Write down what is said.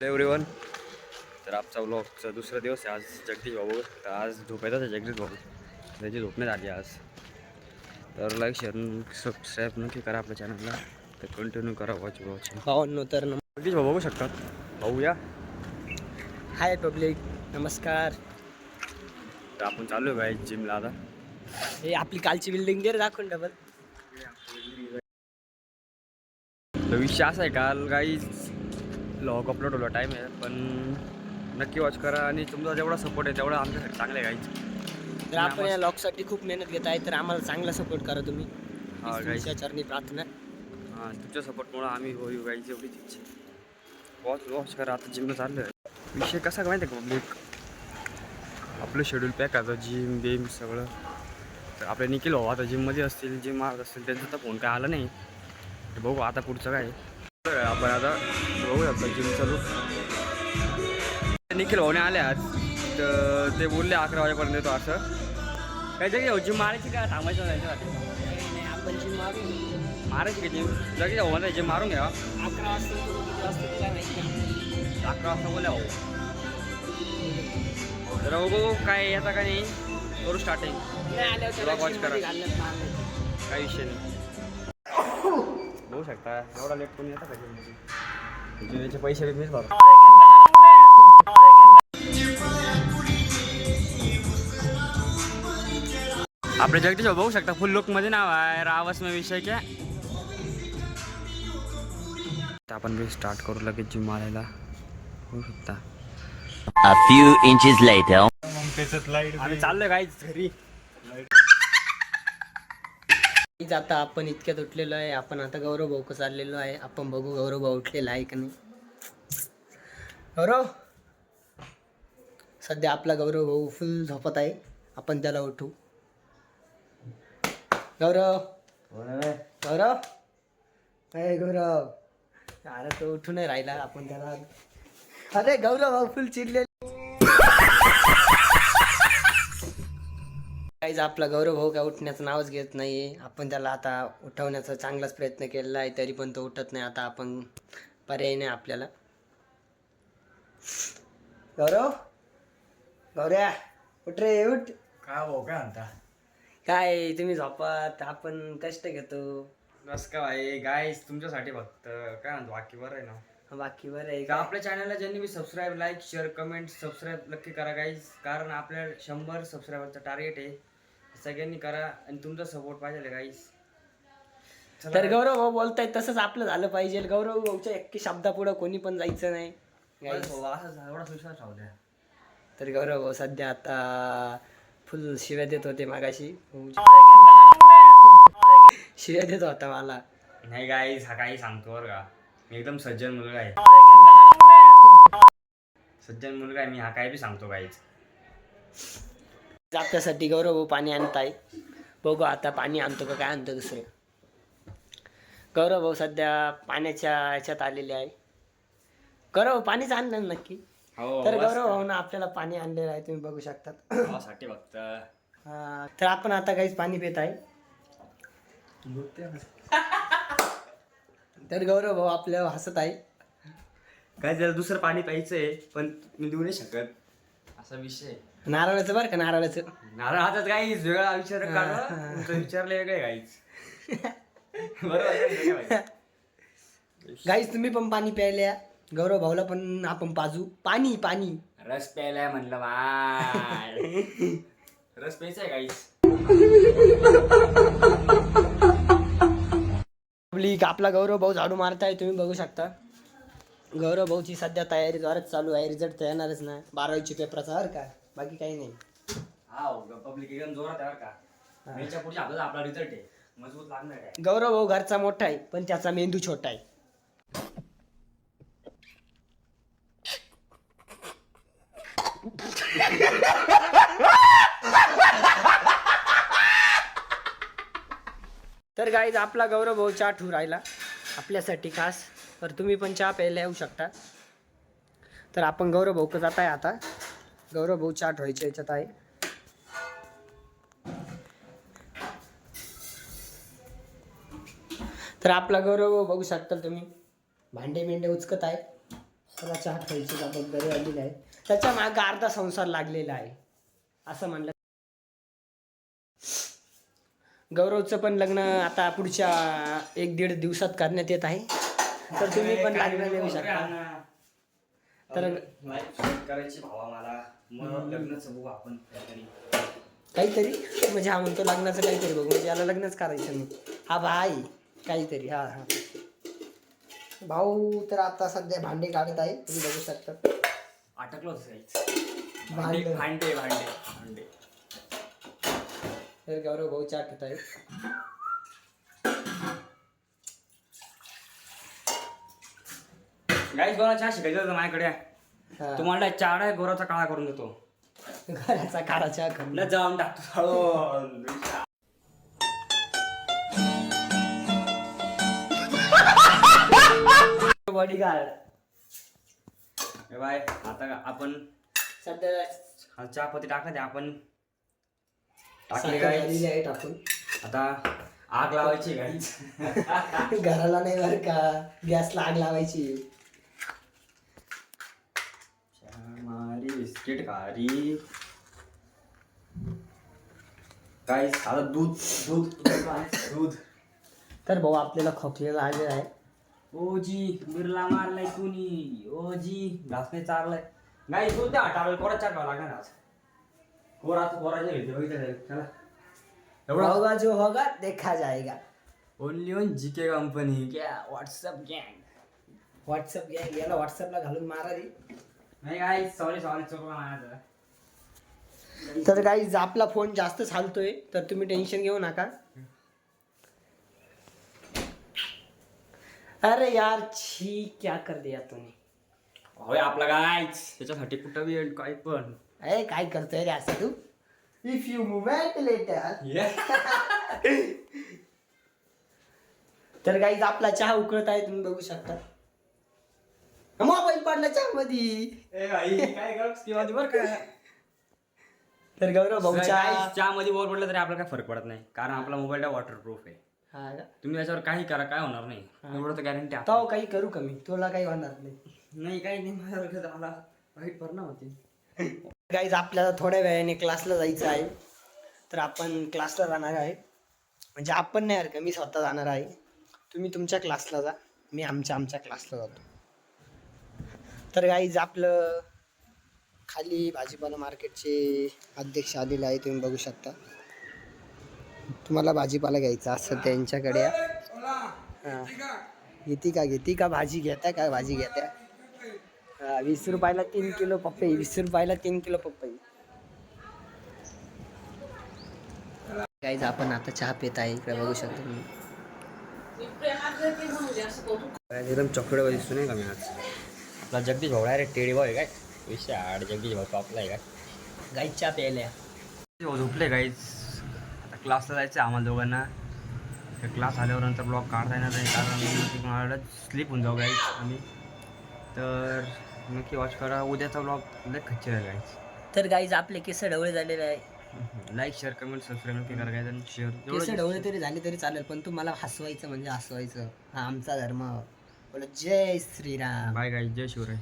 Everyone. तर आजचा व्लॉगचा दुसरा दिवस आहे. आज जगदीश भाऊ तर आज झोपायचाच आहे जगदीश भाऊ. त्याची झोपण्यात आली आज. तर लाईक शेअर सबस्क्राईब नक्की करा आपल्या चॅनलला. तर कंटिन्यू करा वॉचिंग. भावांनो तर जगदीश भाऊ बघू शकतात. भाऊ या. हाय पब्लिक, नमस्कार. तर आपण चालू आहे बाई जिमला आता. हे आपली कालची बिल्डिंग दे रे दाखवून डबल. तर विषय असा आहे काल काही व्लॉग अपलोड होला टाईम आहे पण नक्की वॉच करा आणि तुमचा जेवढा सपोर्ट आहे तेवढा आमच्यासाठी चांगलं आहे गाईच. तर आपण या लॉगसाठी खूप मेहनत घेत आहे, तर आम्हाला चांगला सपोर्ट करा तुम्ही. हा गाईच, तुमच्या चरणी प्रार्थना. हां तुमच्या सपोर्टमुळं आम्ही होऊ गाईची एवढीच इच्छा. वॉच करा. आता जिमला चाललं आहे. विषय कसा का माहिती आहे का पब्लिक, आपलं शेड्यूल पॅक आता जिम गेम सगळं. तर आपले निखिल भाऊ आता जिममध्ये असतील, जिम मारत असतील, त्यांचा तर फोन काय आला नाही. तर बघू आता पुढचं काय आपण आता बघू शकतो जिम चालू. निखिल भाऊने आले आज, तर ते बोलले 11 वाजेपर्यंत येतो असं. काही जागी जिम मारायची का थांबायचं त्यांच्यासाठी? आपण जिम मारू मारायची का जिम जागी जाऊ मला जिम मारून घ्या. 11 वाजता किती वाजता तुला माहिती नाही. 11 वाजता बोलले भाऊ. तर बघू काय येता का नाही, करू स्टार्टिंग. नाही आल्यावर त्याला watch gym करा. मध्ये घालण्यात मारलं. काही विषय नाही. बघू शकता एवढा लेट कोणी येतं का जिममध्ये. जिमचे पैसे मीच भरतो. आपले जगदीश भाऊ बघू शकता फुल लुक मध्ये नाव आहे रावस में विषय क्या. आपण बी स्टार्ट करू लगेच जिम मारायला. होऊ शकता. A few inches later. आम्ही चाललोय गाईच घरी. आता आपण इतक्यात उठलेलो आहे. आपण आता गौरव भाऊ चाललेलो आहे. आपण बघू गौरव भाऊ उठलेला आहे का नाही. गौरव, सध्या आपला गौरव भाऊ फुल झोपत आहे. आपण त्याला उठू. गौरव गौरव अरे गौरव, अरे तो उठू नाही राहिला. आपण त्याला, अरे गौरव भाऊ फुल चिडले. काहीच आपला गौरव भाऊ काय उठण्याचं नावच घेत नाहीये. आपण त्याला आता उठवण्याचा चांगलाच प्रयत्न केलेला आहे, तरी पण तो उठत नाही. आता आपण पर्याय नाही आपल्याला. गौरव, गौऱ्या उठ रे उठ. काय भाऊ काय म्हणता? काय तुम्ही झोपात, आपण कष्ट घेतो. बस का भाई गाईस तुमच्यासाठी फक्त काय म्हणतो बाकी बरं आहे ना. बाकी बरं आहे तर का? आपल्या चॅनलला ज्यांनी बी subscribe like share comment subscribe नक्की करा गाईज. कारण आपल्या 100 सबस्क्रायबरचं टार्गेट आहे. सगळ्यांनी करा आणि तुमचा सपोर्ट पाहिजे गाईज. तर गौरव भाऊ बोलताय तसंच आपलं झालं पाहिजे. गौरव भाऊच्या एकी शब्दापुढं कोणी पण जायचं नाही. एवढा विश्वास राहू द्या. तर गौरव भाऊ सध्या आता फुल शिव्या देत होते मागाशी. शिव्या देत होता मला. नाही गाईज हा काही सांगतो बरं का, मी एकदम सज्जन मुलगा आहे. सज्जन मुलगा आहे मी, हा काय बी सांगतो गाईज. आपल्यासाठी गौरव भाऊ पाणी आणत आहे. बघू आता पाणी आणतो का काय आणतो दुसरं. गौरव भाऊ सध्या पाण्याच्या ह्याच्यात आलेले आहे. गौरव भाऊ पाणीच आणलं ना नक्की. हो तर गौरव भाऊ ना आपल्याला पाणी आणलेलं आहे, तुम्ही बघू शकतात. साठी फक्त तर आपण आता काहीच पाणी पित आहे. तर गौरव भाऊ आपल्याला हसत आहे. काय त्याला दुसरं पाणी प्यायचंय पण मी देऊ नाही शकत असा विषय. नारळाचं बरं का, नारळाचं. नारळ हातात गाईच वेगळा विचार काढा. तुमचं विचारले वेगळे गाईच. बरोबर. गाईस तुम्ही पण पाणी प्यायल्या. गौरव भाऊला पण आपण पाजू पाणी. पाणी रस प्यायलाय म्हणलं बाय. रस प्यायचा आहे गाईस. आपला गौरव भाऊ झाडू मारताय, तुम्ही बघू शकता. गौरव भाऊची सध्या तयारी जोरात चालू आहे. रिझल्ट तर येणारच ना 12वीच्या पेपरचा बरं का, बाकी काही नाही. हा पब्लिक एकदम जोरात आहे का. याच्या पुढे आपला रिझल्ट आहे, मजबूत लागणार आहे. गौरव भाऊ घरचा मोठा आहे पण त्याचा मेंदू छोटा आहे. तर गाईज आपला गौरव भाऊ चहा ठेवू राहिला आपल्यासाठी खास. तर तुम्ही पण चहा प्यायला येऊ शकता. तर आपण गौरव भाऊ जात आहे आता. गौरव भाऊ चहा ठेवायच्या याच्यात आहे. तर आपला गौरव बघू शकता तुम्ही, भांडे मेंढे उचकत आहे. त्याला चहा खायची जबाबदारी आलेली आहे. त्याच्या मागे अर्धा संसार लागलेला आहे असं म्हणलं. गौरवचं पण लग्न आता पुढच्या 1-1.5 दिवसात करण्यात येत आहे. तर तुम्ही पण लग्न येऊ शकता. तर करायची भावा मला मग लग्नाचं बघू आपण काहीतरी म्हणजे हा म्हणतो लग्नाचं काहीतरी बघू म्हणजे याला लग्नच करायचं नाही. हा भाई काहीतरी हा हा भाऊ तर आता सध्या भांडे काढत आहे तुम्ही बघू शकता. अटकलोच भांडे भांडे भांडे भांडे. तर गौरव भाऊ चहा पित आहे. गाईस गोरा चहा शिकायचं होतं माझ्याकडे. हा. तुम्हाला चार आहे गोराचा काळा करून देतो. घराचा काळा चहा न जाऊन टाकतो. बॉडीगार्ड. हे बाय आता आपण सध्या चहापत्ती टाकत आहे आपण टाकले साखर गाईस. झालेली आहे टाकून. आता आग लावायची गाईस. घराला नाही बरं का गॅसला आग लावायची. मारी बिस्किट खारी गाईस. आता दूध दूध दूध. तर भाऊ आपल्याला खोकलेला आलेला आहे. ओजी बिर्ला मारलाय कुणी. ओजी घास नाही चारलाय गाईस. दूध द्या टावेल कोरा टाकावं लागणार आज. कोराच्या घेते बघितलं चला. एवढा होगा जो होगा देखा जाएगा. ओनली ऑन जीके कंपनी क्या व्हॉट्सअप गँग. व्हॉट्सअप गॅंग याला व्हॉट्सअपला घालून मारा रे. नाही गाईस सॉरी चुकला माझा. तर गाईज आपला फोन जास्त चालतोय तर तुम्ही टेन्शन घेऊ नका. अरे यार छी क्या कर दिया तुम्ही. होय आपला गाईच त्याच्यासाठी कुठं बी येईल काय पण. अरे काय करतोय रे असं तू. If you move later. तर गाईज आपला चहा उकळत आहे तुम्ही बघू शकता. मोबाईल पडला चहा मध्ये. काय बरं का. तर गौरव भाऊच्या चहामध्ये बोल पडलं तरी आपल्याला काय फरक पडत नाही कारण आपला मोबाईल वॉटरप्रूफ आहे. हा का? तुम्ही त्याच्यावर काही करा काय होणार नाही. एवढं तर गॅरंटी आहे. तो काही करू कमी तुला काही होणार नाही. नाही काही नाही माझ्यावर मला वाईट परिणाम होते. गाईज आपल्याला थोड्या वेळाने क्लासला जायचं आहे तर आपण क्लासला जाणार आहे. म्हणजे आपण नाही यार का मी स्वतः जाणार आहे. तुम्ही तुमच्या क्लासला जा मी आमच्या क्लासला जातो. तर गाईज आपलं खाली भाजीपाला मार्केटचे अध्यक्ष आलेले आहे तुम्ही बघू शकता. तुम्हाला भाजीपाला घ्यायचा असं त्यांच्याकडे हां घेती का भाजी घेता काय भाजी घेत्या. 20 रुपयाला 3 किलो पपई. 20 रुपयाला 3 किलो पपई. गाईज आपण आता चहा पित आहे इकडे बघू शकता तुम्ही. एकदम चॉकलेट दिसतो नाही का मी आज. आपला जगदीश भाऊ रे टेडी भाऊ आहे काय विषय. जगदीश भाऊ आपला आहे काय. गाईज चहा प्यायल्या. झोपले गाईज. आता क्लासला जायचं आम्हाला दोघांना. क्लास आल्यावर नंतर ब्लॉग काढता येणार नाही कारण मला स्लीप होऊन जाऊ गाईज आम्ही. तर नक्की वॉच करा उद्याचा ब्लॉग लय खच्ची राहील गाईज. तर गाईज आपले केस ढवळे झालेले आहे. लाईक शेअर कमेंट सबस्क्राईब नक्की करा गाईज आणि शेअर. केस ढवळे तरी झाले तरी चालेल पण तुम्हाला हसवायचं म्हणजे हसवायचं हा आमचा धर्म. बोला जय श्रीराम. Bye guys. जय शिवराय.